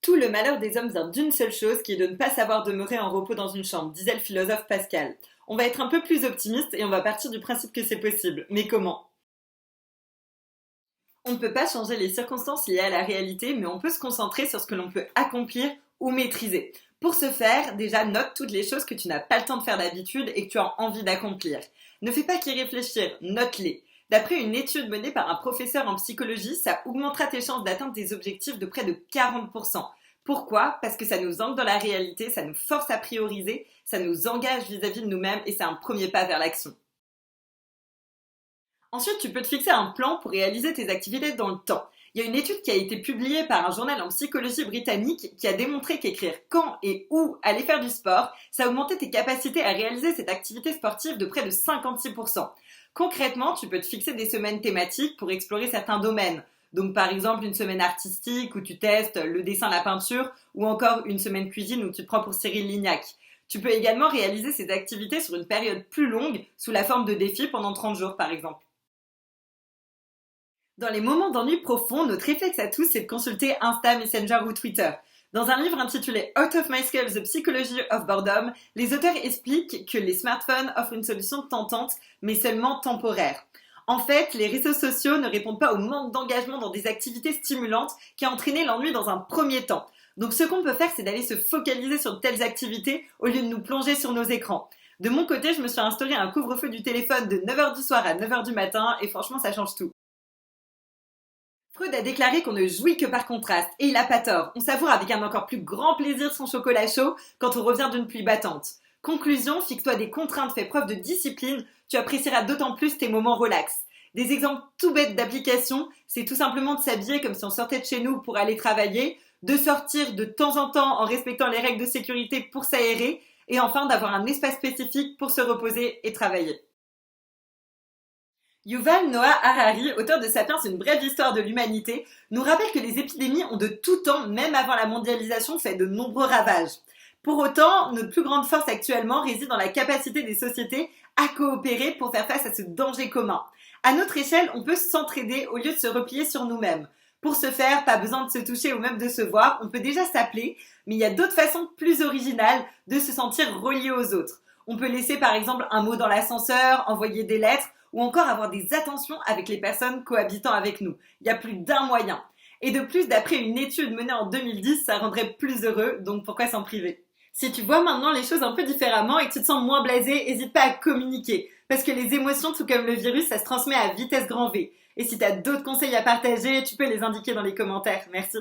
Tout le malheur des hommes vient d'une seule chose, qui est de ne pas savoir demeurer en repos dans une chambre, disait le philosophe Pascal. On va être un peu plus optimiste et on va partir du principe que c'est possible. Mais comment? On ne peut pas changer les circonstances liées à la réalité, mais on peut se concentrer sur ce que l'on peut accomplir ou maîtriser. Pour ce faire, déjà note toutes les choses que tu n'as pas le temps de faire d'habitude et que tu as envie d'accomplir. Ne fais pas qu'y réfléchir, note-les. D'après une étude menée par un professeur en psychologie, ça augmentera tes chances d'atteindre tes objectifs de près de 40%. Pourquoi? Parce que ça nous ancre dans la réalité, ça nous force à prioriser, ça nous engage vis-à-vis de nous-mêmes et c'est un premier pas vers l'action. Ensuite, tu peux te fixer un plan pour réaliser tes activités dans le temps. Il y a une étude qui a été publiée par un journal en psychologie britannique qui a démontré qu'écrire quand et où aller faire du sport, ça augmentait tes capacités à réaliser cette activité sportive de près de 56%. Concrètement, tu peux te fixer des semaines thématiques pour explorer certains domaines. Donc par exemple une semaine artistique où tu testes le dessin, la peinture, ou encore une semaine cuisine où tu te prends pour Cyril Lignac. Tu peux également réaliser ces activités sur une période plus longue, sous la forme de défis pendant 30 jours par exemple. Dans les moments d'ennui profond, notre réflexe à tous, c'est de consulter Insta, Messenger ou Twitter. Dans un livre intitulé Out of My Skull, The Psychology of Boredom, les auteurs expliquent que les smartphones offrent une solution tentante, mais seulement temporaire. En fait, les réseaux sociaux ne répondent pas au manque d'engagement dans des activités stimulantes qui a entraîné l'ennui dans un premier temps. Donc ce qu'on peut faire, c'est d'aller se focaliser sur de telles activités au lieu de nous plonger sur nos écrans. De mon côté, je me suis instauré un couvre-feu du téléphone de 9h du soir à 9h du matin et franchement, ça change tout. Freud a déclaré qu'on ne jouit que par contraste, et il a pas tort. On savoure avec un encore plus grand plaisir son chocolat chaud quand on revient d'une pluie battante. Conclusion, fixe-toi des contraintes, fais preuve de discipline, tu apprécieras d'autant plus tes moments relax. Des exemples tout bêtes d'application, c'est tout simplement de s'habiller comme si on sortait de chez nous pour aller travailler, de sortir de temps en temps en respectant les règles de sécurité pour s'aérer, et enfin d'avoir un espace spécifique pour se reposer et travailler. Yuval Noah Harari, auteur de Sapiens, une brève histoire de l'humanité, nous rappelle que les épidémies ont de tout temps, même avant la mondialisation, fait de nombreux ravages. Pour autant, notre plus grande force actuellement réside dans la capacité des sociétés à coopérer pour faire face à ce danger commun. À notre échelle, on peut s'entraider au lieu de se replier sur nous-mêmes. Pour ce faire, pas besoin de se toucher ou même de se voir, on peut déjà s'appeler, mais il y a d'autres façons plus originales de se sentir relié aux autres. On peut laisser par exemple un mot dans l'ascenseur, envoyer des lettres, ou encore avoir des attentions avec les personnes cohabitant avec nous. Il y a plus d'un moyen. Et de plus, d'après une étude menée en 2010, ça rendrait plus heureux, donc pourquoi s'en priver? Si tu vois maintenant les choses un peu différemment et que tu te sens moins blasé, n'hésite pas à communiquer. Parce que les émotions, tout comme le virus, ça se transmet à vitesse grand V. Et si tu as d'autres conseils à partager, tu peux les indiquer dans les commentaires. Merci.